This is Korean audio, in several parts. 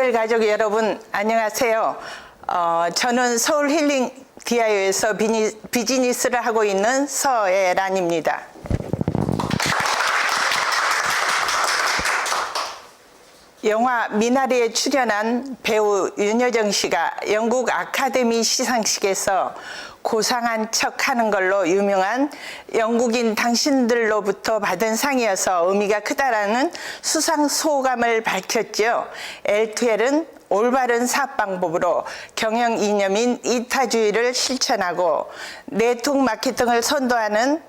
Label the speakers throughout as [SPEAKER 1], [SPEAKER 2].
[SPEAKER 1] 엘투엘 가족 여러분 안녕하세요. 저는 서울 힐링 디아요에서 비즈니스를 하고 있는 서애란입니다. 영화 미나리에 출연한 배우 윤여정 씨가 영국 아카데미 시상식에서 고상한 척하는 걸로 유명한 영국인 당신들로부터 받은 상이어서 의미가 크다라는 수상 소감을 밝혔죠. 엘투엘은 올바른 사업 방법으로 경영 이념인 이타주의를 실천하고 네트워크 마케팅을 선도하는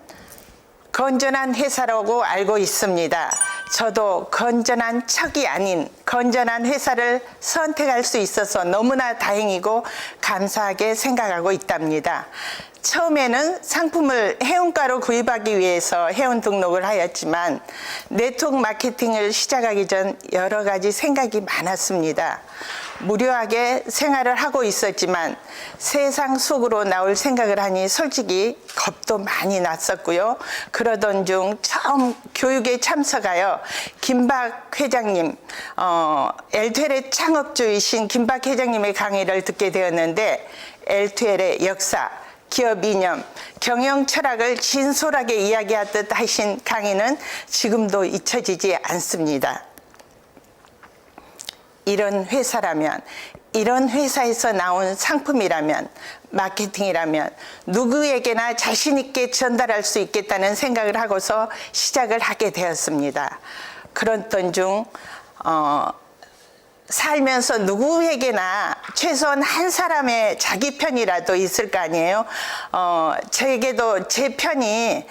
[SPEAKER 1] 건전한 회사라고 알고 있습니다. 저도 건전한 척이 아닌 건전한 회사를 선택할 수 있어서 너무나 다행이고 감사하게 생각하고 있답니다. 처음에는 상품을 회원가로 구입하기 위해서 회원 등록을 하였지만 네트워크 마케팅을 시작하기 전 여러 가지 생각이 많았습니다. 무료하게 생활을 하고 있었지만 세상 속으로 나올 생각을 하니 솔직히 겁도 많이 났었고요. 그러던 중 처음 교육에 참석하여 김박 회장님, 엘투엘의 창업주이신 김박 회장님의 강의를 듣게 되었는데 엘투엘의 역사, 기업 이념, 경영 철학을 진솔하게 이야기하듯 하신 강의는 지금도 잊혀지지 않습니다. 이런 회사라면, 이런 회사에서 나온 상품이라면, 마케팅이라면 누구에게나 자신 있게 전달할 수 있겠다는 생각을 하고서 시작을 하게 되었습니다. 그랬던 중 살면서 누구에게나 최소한 한 사람의 자기 편이라도 있을 거 아니에요. 저에게도 제 편이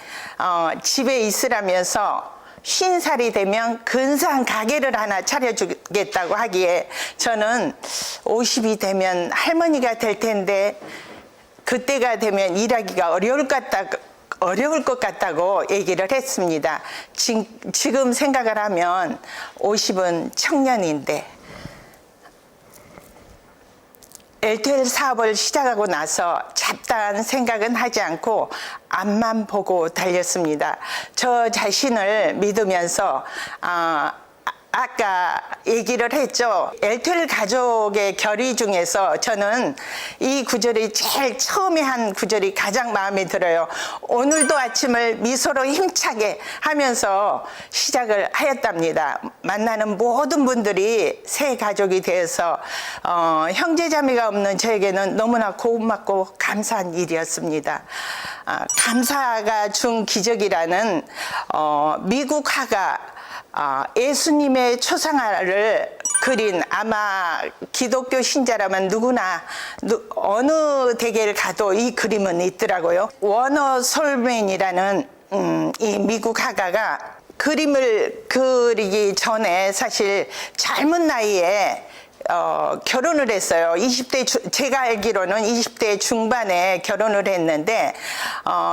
[SPEAKER 1] 집에 있으라면서 50살이 되면 근사한 가게를 하나 차려주겠다고 하기에 저는 50이 되면 할머니가 될 텐데 그때가 되면 일하기가 어려울 것 같다고 얘기를 했습니다. 지금 생각을 하면 50은 청년인데 엘투엘 사업을 시작하고 나서 잡다한 생각은 하지 않고 앞만 보고 달렸습니다. 저 자신을 믿으면서 아까 얘기를 했죠. 엘투엘 가족의 결의 중에서 저는 이 구절이 제일 처음에 한 구절이 가장 마음에 들어요. 오늘도 아침을 미소로 힘차게 하면서 시작을 하였답니다. 만나는 모든 분들이 새 가족이 되어서 형제자매가 없는 저에게는 너무나 고맙고 감사한 일이었습니다. 감사가 준 기적이라는 미국 화가 예수님의 초상화를 그린, 아마 기독교 신자라면 누구나 어느 댁에 가도 이 그림은 있더라고요. 워너 솔맨이라는 이 미국 화가가 그림을 그리기 전에 사실 젊은 나이에 결혼을 했어요. 20대 제가 알기로는 20대 중반에 결혼을 했는데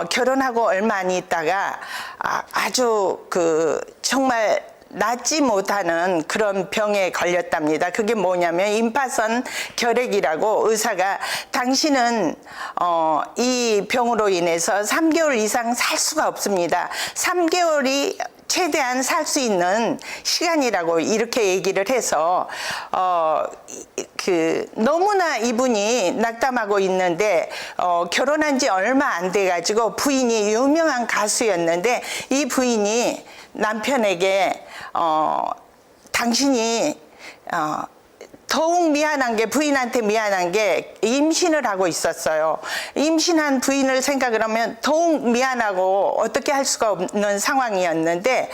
[SPEAKER 1] 결혼하고 얼마 안 있다가 아주 정말 낫지 못하는 그런 병에 걸렸답니다. 그게 뭐냐면 임파선 결핵이라고 의사가 당신은 이 병으로 인해서 3개월 이상 살 수가 없습니다. 3개월이 최대한 살 수 있는 시간이라고 이렇게 얘기를 해서 너무나 이분이 낙담하고 있는데 결혼한 지 얼마 안 돼 가지고 부인이 유명한 가수였는데 이 부인이 남편에게 당신이 더욱 미안한 게 부인한테 미안한 게 임신을 하고 있었어요. 임신한 부인을 생각을 하면 더욱 미안하고 어떻게 할 수가 없는 상황이었는데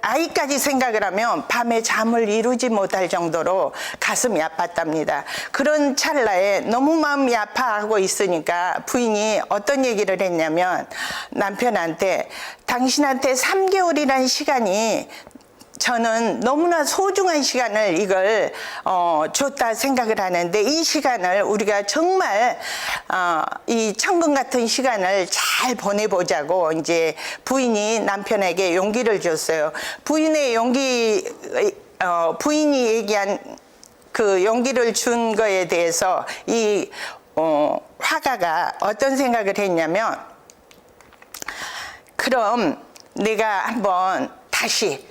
[SPEAKER 1] 아이까지 생각을 하면 밤에 잠을 이루지 못할 정도로 가슴이 아팠답니다. 그런 찰나에 너무 마음이 아파하고 있으니까 부인이 어떤 얘기를 했냐면 남편한테 당신한테 3개월이라는 시간이 저는 너무나 소중한 시간을 이걸 줬다 생각을 하는데 이 시간을 우리가 정말 이 천금 같은 시간을 잘 보내보자고 이제 부인이 남편에게 용기를 줬어요. 부인의 부인이 얘기한 그 용기를 준 거에 대해서 이 화가가 어떤 생각을 했냐면 그럼 내가 한번 다시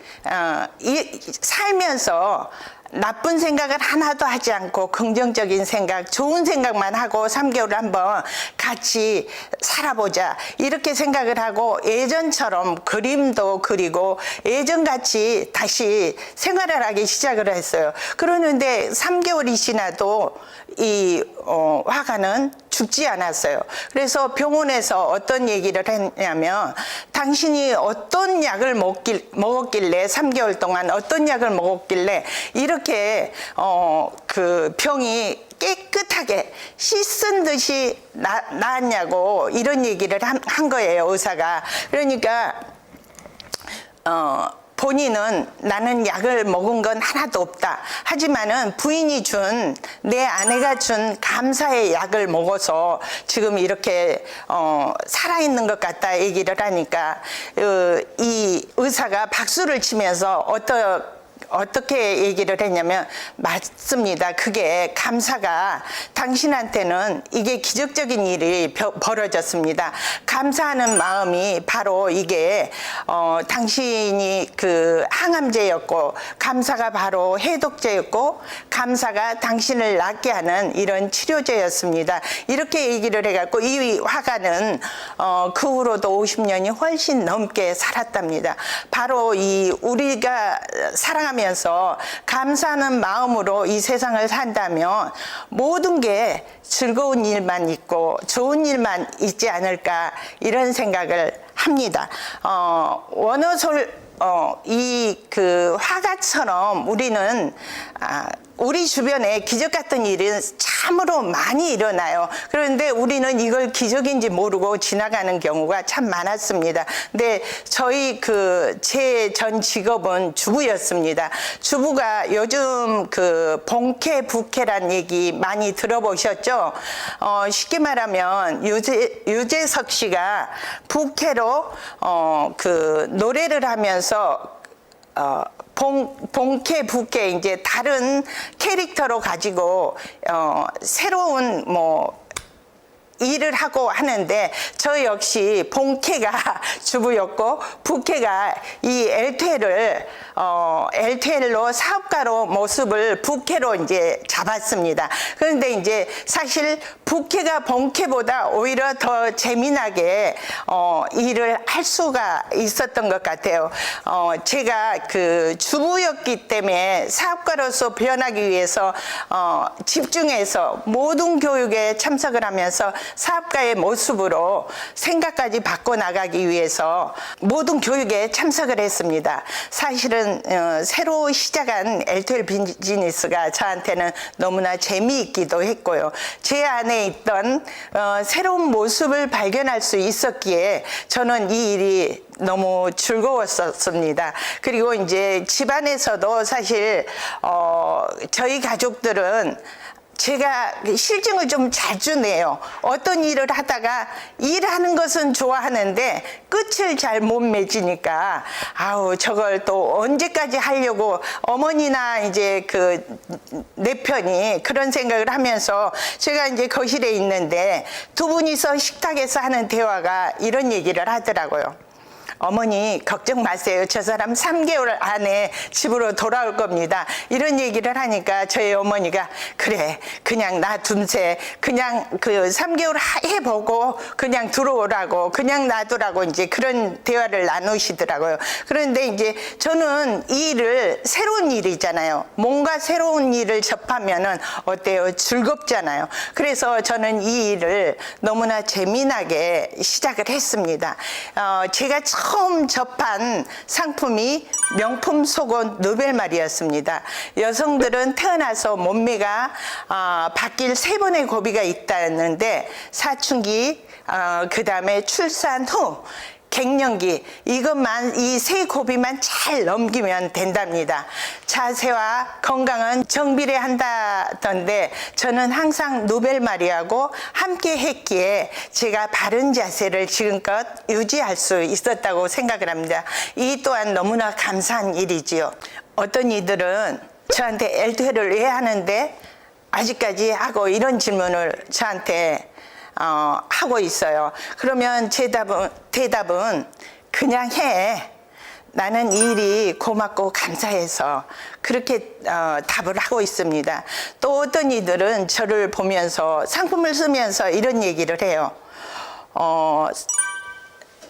[SPEAKER 1] 살면서 나쁜 생각을 하나도 하지 않고 긍정적인 생각, 좋은 생각만 하고 3개월 한번 같이 살아보자. 이렇게 생각을 하고 예전처럼 그림도 그리고 예전같이 다시 생활을 하기 시작을 했어요. 그러는데 3개월이 지나도 이 화가는 죽지 않았어요. 그래서 병원에서 어떤 얘기를 했냐면 당신이 어떤 약을 먹었길래 3개월 동안 어떤 약을 먹었길래 이렇게 그 병이 깨끗하게 씻은 듯이 나았냐고 이런 얘기를 한 거예요, 의사가. 그러니까 본인은 나는 약을 먹은 건 하나도 없다. 하지만은 부인이 준, 내 아내가 준 감사의 약을 먹어서 지금 이렇게 살아있는 것 같다 얘기를 하니까 이 의사가 박수를 치면서 어떻게 얘기를 했냐면 맞습니다. 그게 감사가 당신한테는 이게 기적적인 일이 벌어졌습니다. 감사하는 마음이 바로 이게 당신이 그 항암제였고 감사가 바로 해독제였고 감사가 당신을 낫게 하는 이런 치료제였습니다. 이렇게 얘기를 해갖고 이 화가는 그 후로도 50년이 훨씬 넘게 살았답니다. 바로 이 우리가 사랑하면서 감사하는 마음으로 이 세상을 산다면 모든 게 즐거운 일만 있고 좋은 일만 있지 않을까 이런 생각을 합니다. 원어솔 이 그 화가처럼 우리는 우리 주변에 기적 같은 일이 참으로 많이 일어나요. 그런데 우리는 이걸 기적인지 모르고 지나가는 경우가 참 많았습니다. 근데 저희 제 전 직업은 주부였습니다. 주부가 요즘 그 본캐 부캐란 얘기 많이 들어보셨죠? 쉽게 말하면 유재석 씨가 부캐로 그 노래를 하면서 본캐 부캐 이제 다른 캐릭터로 가지고 새로운 일을 하고 하는데 저 역시 본캐가 주부였고 부캐가 이 LTL로 사업가로 모습을 부캐로 이제 잡았습니다. 그런데 이제 사실 부캐가 본캐보다 오히려 더 재미나게 일을 할 수가 있었던 것 같아요. 제가 그 주부였기 때문에 사업가로서 변하기 위해서 집중해서 모든 교육에 참석을 하면서 사업가의 모습으로 생각까지 바꿔나가기 위해서 모든 교육에 참석을 했습니다. 사실은 새로 시작한 LTL 비즈니스가 저한테는 너무나 재미있기도 했고요. 제 안에 있던 새로운 모습을 발견할 수 있었기에 저는 이 일이 너무 즐거웠었습니다. 그리고 이제 집안에서도 사실 저희 가족들은 제가 실증을 좀 자주 내요. 어떤 일을 하다가 일하는 것은 좋아하는데 끝을 잘 못 맺으니까 아우 저걸 또 언제까지 하려고 어머니나 이제 내 편이 그런 생각을 하면서 제가 이제 거실에 있는데 두 분이서 식탁에서 하는 대화가 이런 얘기를 하더라고요. 어머니 걱정 마세요. 저 사람 3개월 안에 집으로 돌아올 겁니다. 이런 얘기를 하니까 저희 어머니가 그래 그냥 놔둠세 그냥 3개월 해보고 그냥 들어오라고 그냥 놔두라고 이제 그런 대화를 나누시더라고요. 그런데 이제 저는 이 일을 새로운 일이잖아요. 뭔가 새로운 일을 접하면은 어때요? 즐겁잖아요. 그래서 저는 이 일을 너무나 재미나게 시작을 했습니다. 제가 처음 접한 상품이 명품 속옷 노벨말이었습니다. 여성들은 태어나서 몸매가 바뀔 3번의 고비가 있다는데 사춘기, 그 다음에 출산 후 갱년기 이것만 이 3고비만 잘 넘기면 된답니다. 자세와 건강은 정비례한다던데 저는 항상 노벨마리하고 함께 했기에 제가 바른 자세를 지금껏 유지할 수 있었다고 생각을 합니다. 이 또한 너무나 감사한 일이지요. 어떤 이들은 저한테 LTL을 왜 하는데 아직까지 하고 이런 질문을 저한테 하고 있어요. 그러면 대답은 그냥 해. 나는 이 일이 고맙고 감사해서 그렇게 답을 하고 있습니다. 또 어떤 이들은 저를 보면서 상품을 쓰면서 이런 얘기를 해요.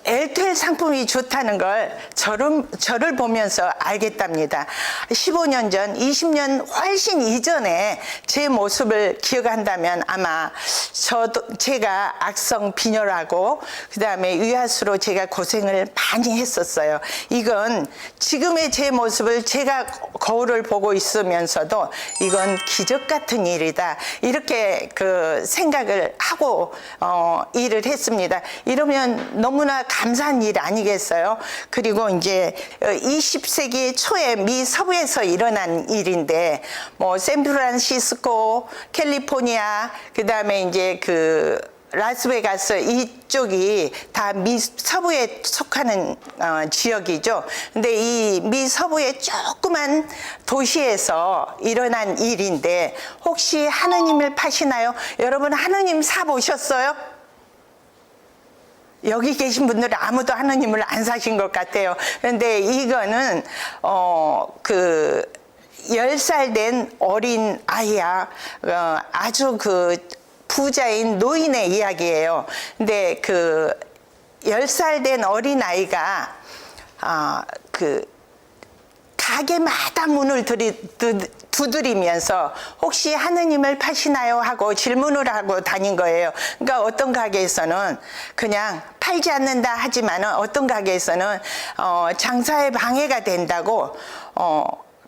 [SPEAKER 1] 엘텔 상품이 좋다는 걸 저를 보면서 알겠답니다. 15년 전, 20년 훨씬 이전에 제 모습을 기억한다면 아마 제가 악성 빈혈하고 그 다음에 위하수로 제가 고생을 많이 했었어요. 이건 지금의 제 모습을 제가 거울을 보고 있으면서도 이건 기적 같은 일이다. 이렇게 그 생각을 하고 일을 했습니다. 이러면 너무나 감사한 일 아니겠어요? 그리고 이제 20세기 초에 미 서부에서 일어난 일인데 뭐 샌프란시스코, 캘리포니아, 그다음에 이제 그 라스베가스 이쪽이 다 미 서부에 속하는 지역이죠. 근데 이 미 서부의 조그만 도시에서 일어난 일인데 혹시 하느님을 파시나요? 여러분 하느님 사 보셨어요? 여기 계신 분들은 아무도 하느님을 안 사신 것 같아요. 그런데 이거는 그 10살 된 어린 아이야. 아주 그 부자인 노인의 이야기예요. 근데 그 10살 된 어린 아이가 그 가게마다 문을 두드리면서 혹시 하느님을 파시나요? 하고 질문을 하고 다닌 거예요. 그러니까 어떤 가게에서는 그냥 팔지 않는다 하지만 어떤 가게에서는 장사에 방해가 된다고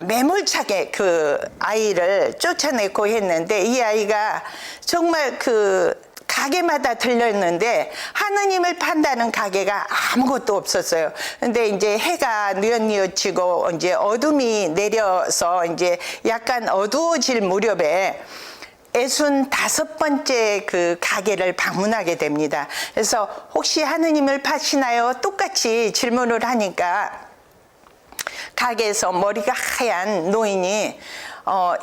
[SPEAKER 1] 매몰차게 그 아이를 쫓아내고 했는데 이 아이가 정말 그 가게마다 들렸는데 하느님을 판다는 가게가 아무것도 없었어요. 근데 이제 해가 뉘엿뉘엿지고 이제 어둠이 내려서 이제 약간 어두워질 무렵에 65번째 그 가게를 방문하게 됩니다. 그래서 혹시 하느님을 파시나요? 똑같이 질문을 하니까 가게에서 머리가 하얀 노인이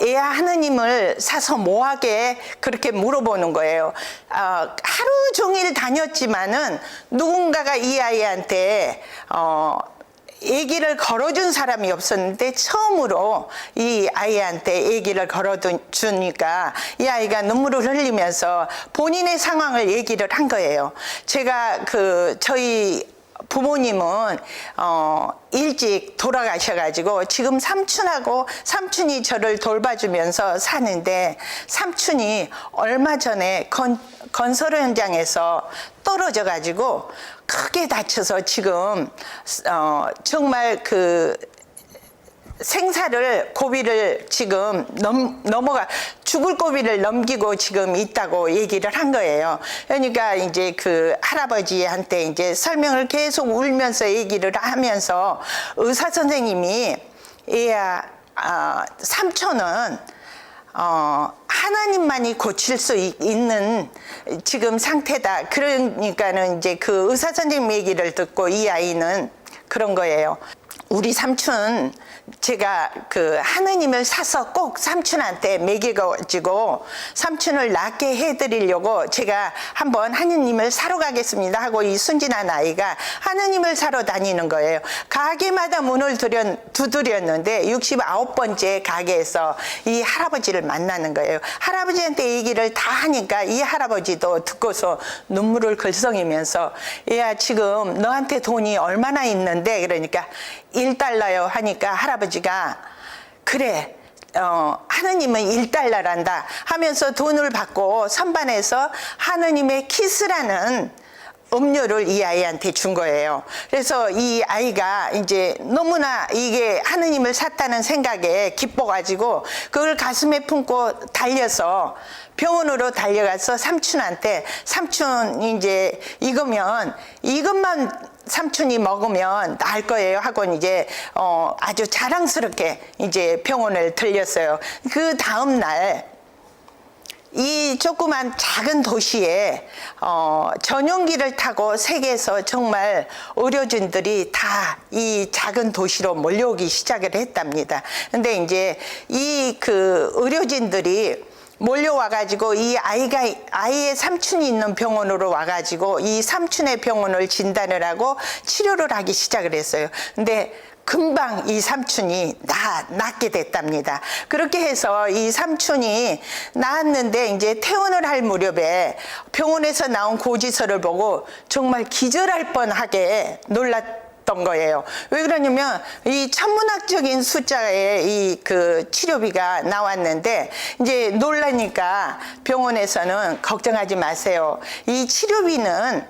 [SPEAKER 1] 애야 하느님을 사서 뭐하게 그렇게 물어보는 거예요. 하루 종일 다녔지만은 누군가가 이 아이한테 얘기를 걸어준 사람이 없었는데 처음으로 이 아이한테 얘기를 걸어주니까 이 아이가 눈물을 흘리면서 본인의 상황을 얘기를 한 거예요. 제가 저희 부모님은 일찍 돌아가셔가지고 지금 삼촌이 저를 돌봐주면서 사는데 삼촌이 얼마 전에 건설 현장에서 떨어져가지고 크게 다쳐서 지금 정말 그 생사를 고비를 지금 넘어가 죽을 고비를 넘기고 지금 있다고 얘기를 한 거예요. 그러니까 이제 그 할아버지한테 이제 설명을 계속 울면서 얘기를 하면서 의사 선생님이 얘야 삼촌은 하나님만이 고칠 수 있는 지금 상태다. 그러니까는 이제 그 의사 선생님 얘기를 듣고 이 아이는 그런 거예요. 우리 삼촌 제가 그 하느님을 사서 꼭 삼촌한테 먹여가지고 삼촌을 낫게 해드리려고 제가 한번 하느님을 사러 가겠습니다 하고 이 순진한 아이가 하느님을 사러 다니는 거예요. 가게마다 문을 두드렸는데 69번째 가게에서 이 할아버지를 만나는 거예요. 할아버지한테 얘기를 다 하니까 이 할아버지도 듣고서 눈물을 글썽이면서 야 지금 너한테 돈이 얼마나 있는데 그러니까 1달러요 하니까 할아버지가 그래 하느님은 1달러란다 하면서 돈을 받고 선반에서 하느님의 키스라는 음료를 이 아이한테 준 거예요. 그래서 이 아이가 이제 너무나 이게 하느님을 샀다는 생각에 기뻐가지고 그걸 가슴에 품고 달려서 병원으로 달려가서 삼촌한테 삼촌 이제 이것만 삼촌이 먹으면 나을 거예요 하고 이제 아주 자랑스럽게 이제 병원을 들렸어요. 그 다음 날 이 조그만 작은 도시에 전용기를 타고 세계에서 정말 의료진들이 다 이 작은 도시로 몰려오기 시작을 했답니다. 근데 이제 이 그 의료진들이 몰려와가지고 이 아이의 삼촌이 있는 병원으로 와가지고 이 삼촌의 병원을 진단을 하고 치료를 하기 시작을 했어요. 근데 금방 이 삼촌이 낫게 됐답니다. 그렇게 해서 이 삼촌이 나았는데 이제 퇴원을 할 무렵에 병원에서 나온 고지서를 보고 정말 기절할 뻔하게 놀랐던 거예요. 왜 그러냐면 이 천문학적인 숫자의 이 그 치료비가 나왔는데 이제 놀라니까 병원에서는 걱정하지 마세요. 이 치료비는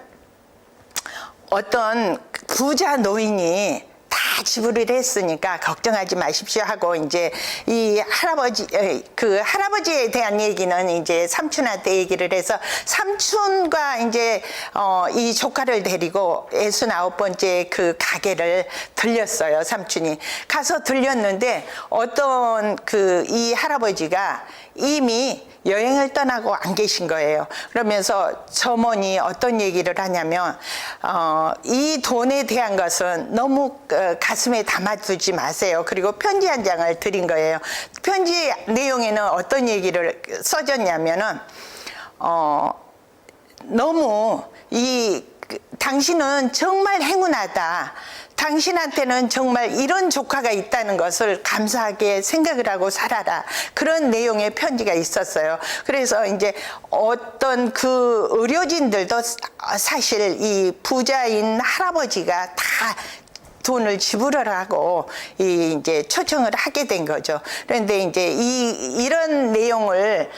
[SPEAKER 1] 어떤 부자 노인이 다 지불을 했으니까 걱정하지 마십시오 하고 이제 이 할아버지에 대한 얘기는 이제 삼촌한테 얘기를 해서 삼촌과 이제 이 조카를 데리고 69번째 그 가게를 들렸어요. 삼촌이 가서 들렸는데 어떤 이 할아버지가 이미 여행을 떠나고 안 계신 거예요. 그러면서 점원이 어떤 얘기를 하냐면 이 돈에 대한 것은 너무 가슴에 담아두지 마세요. 그리고 편지 한 장을 드린 거예요. 편지 내용에는 어떤 얘기를 써졌냐면은 너무 당신은 정말 행운하다. 당신한테는 정말 이런 조카가 있다는 것을 감사하게 생각을 하고 살아라. 그런 내용의 편지가 있었어요. 그래서 이제 어떤 그 의료진들도 사실 이 부자인 할아버지가 다 돈을 지불을 하고 이제 초청을 하게 된 거죠. 그런데 이제 이런 내용을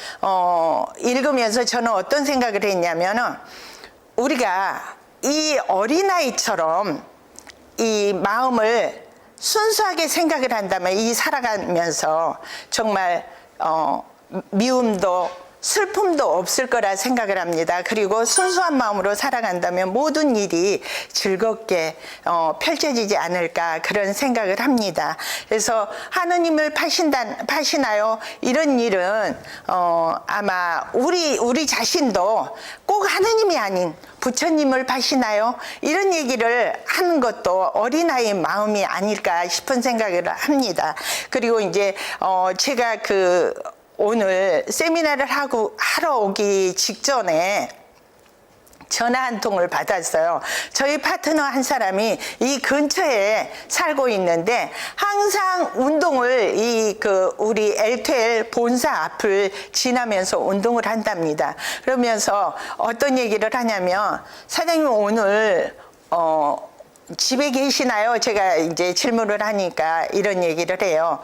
[SPEAKER 1] 읽으면서 저는 어떤 생각을 했냐면은 우리가 이 어린아이처럼 이 마음을 순수하게 생각을 한다면 이 살아가면서 정말 미움도 슬픔도 없을 거라 생각을 합니다. 그리고 순수한 마음으로 살아간다면 모든 일이 즐겁게 펼쳐지지 않을까 그런 생각을 합니다. 그래서 하느님을 파시나요? 이런 일은 아마 우리 자신도 꼭 하느님이 아닌 부처님을 파시나요? 이런 얘기를 하는 것도 어린아이의 마음이 아닐까 싶은 생각을 합니다. 그리고 이제 제가 오늘 세미나를 하러 오기 직전에 전화 한 통을 받았어요. 저희 파트너 한 사람이 이 근처에 살고 있는데 항상 운동을 우리 엘테엘 본사 앞을 지나면서 운동을 한답니다. 그러면서 어떤 얘기를 하냐면 사장님 오늘 집에 계시나요? 제가 이제 질문을 하니까 이런 얘기를 해요.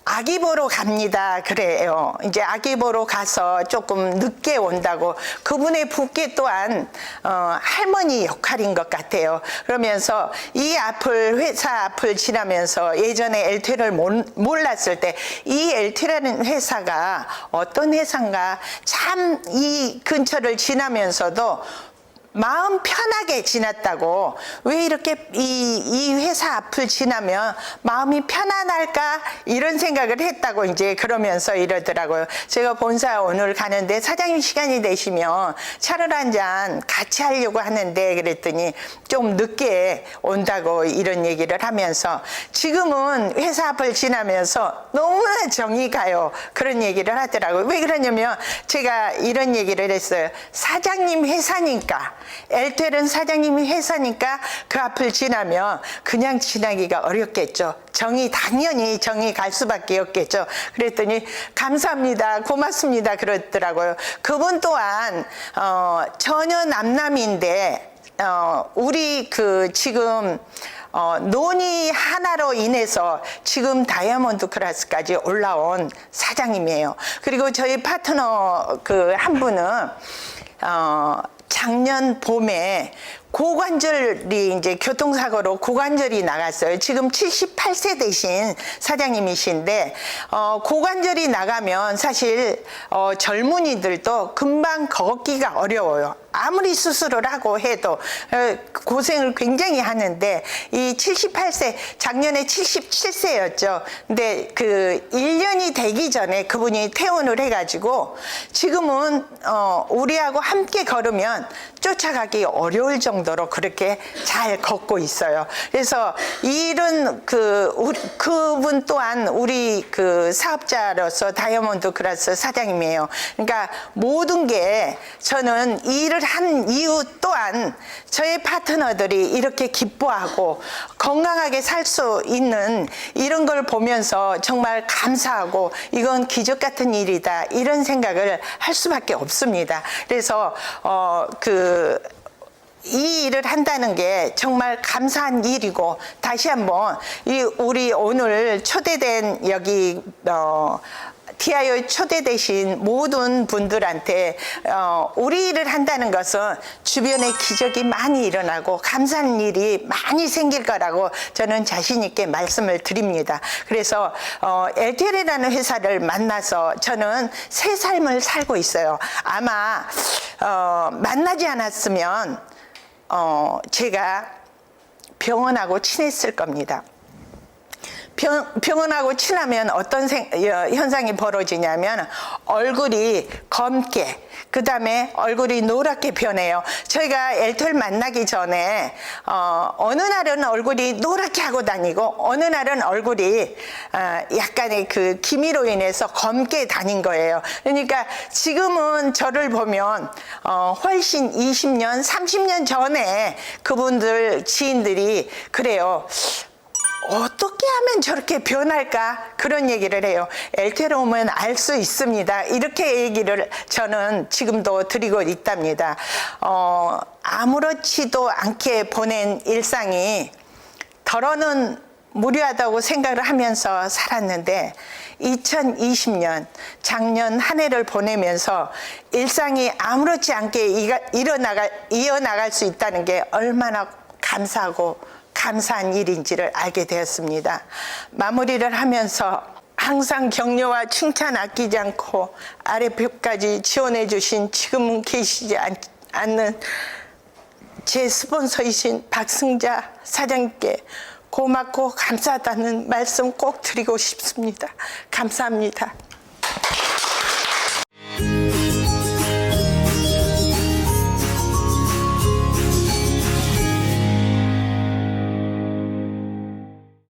[SPEAKER 1] 아기 보러 갑니다. 그래요. 이제 아기 보러 가서 조금 늦게 온다고. 그분의 부께 또한 할머니 역할인 것 같아요. 그러면서 이 회사 앞을 지나면서 예전에 엘테를 몰랐을 때 이 엘테라는 회사가 어떤 회사인가 참 이 근처를 지나면서도 마음 편하게 지났다고. 왜 이렇게 이 회사 앞을 지나면 마음이 편안할까 이런 생각을 했다고 이제 그러면서 이러더라고요. 제가 본사 오늘 가는데 사장님 시간이 되시면 차를 한 잔 같이 하려고 하는데 그랬더니 좀 늦게 온다고 이런 얘기를 하면서 지금은 회사 앞을 지나면서 너무나 정이 가요. 그런 얘기를 하더라고요. 왜 그러냐면 제가 이런 얘기를 했어요. 사장님 회사니까 엘텔은 사장님이 회사니까 그 앞을 지나면 그냥 지나기가 어렵겠죠. 당연히 정이 갈 수밖에 없겠죠. 그랬더니 감사합니다. 고맙습니다. 그러더라고요. 그분 또한 전혀 남남인데 우리 지금 논의 하나로 인해서 지금 다이아몬드 클래스까지 올라온 사장님이에요. 그리고 저희 파트너 한 분은 작년 봄에 고관절이 이제 교통사고로 고관절이 나갔어요. 지금 78세 되신 사장님이신데 고관절이 나가면 사실 젊은이들도 금방 걷기가 어려워요. 아무리 수술을 하고 해도 고생을 굉장히 하는데 이 78세 작년에 77세였죠. 근데 1년이 되기 전에 그분이 퇴원을 해가지고 지금은 우리하고 함께 걸으면 쫓아가기 어려울 정도 정도로 그렇게 잘 걷고 있어요. 그래서 이 일은 그분 또한 우리 그 사업자로서 다이아몬드 그라스 사장님이에요. 그러니까 모든 게 저는 이 일을 한 이유 또한 저의 파트너들이 이렇게 기뻐하고 건강하게 살 수 있는 이런 걸 보면서 정말 감사하고 이건 기적 같은 일이다 이런 생각을 할 수밖에 없습니다. 그래서 이 일을 한다는 게 정말 감사한 일이고 다시 한번 우리 오늘 초대된 여기 DIO에 초대되신 모든 분들한테 우리 일을 한다는 것은 주변에 기적이 많이 일어나고 감사한 일이 많이 생길 거라고 저는 자신 있게 말씀을 드립니다. 그래서 LTL이라는 회사를 만나서 저는 새 삶을 살고 있어요. 아마 만나지 않았으면 제가 병원하고 친했을 겁니다. 병원하고 친하면 어떤 현상이 벌어지냐면 얼굴이 검게, 그 다음에 얼굴이 노랗게 변해요. 저희가 엘토를 만나기 전에 어느 날은 얼굴이 노랗게 하고 다니고 어느 날은 얼굴이 약간의 그 기미로 인해서 검게 다닌 거예요. 그러니까 지금은 저를 보면 훨씬 20년, 30년 전에 그분들 지인들이 그래요. 어떻게 하면 저렇게 변할까? 그런 얘기를 해요. 엘테로 오면 알 수 있습니다. 이렇게 얘기를 저는 지금도 드리고 있답니다. 아무렇지도 않게 보낸 일상이 덜어는 무료하다고 생각을 하면서 살았는데 2020년 작년 한 해를 보내면서 일상이 아무렇지 않게 이어나갈 수 있다는 게 얼마나 감사하고 감사한 일인지를 알게 되었습니다. 마무리를 하면서 항상 격려와 칭찬 아끼지 않고 아랫배까지 지원해 주신 지금은 계시지 않는 제 스폰서이신 박승자 사장님께 고맙고 감사하다는 말씀 꼭 드리고 싶습니다. 감사합니다.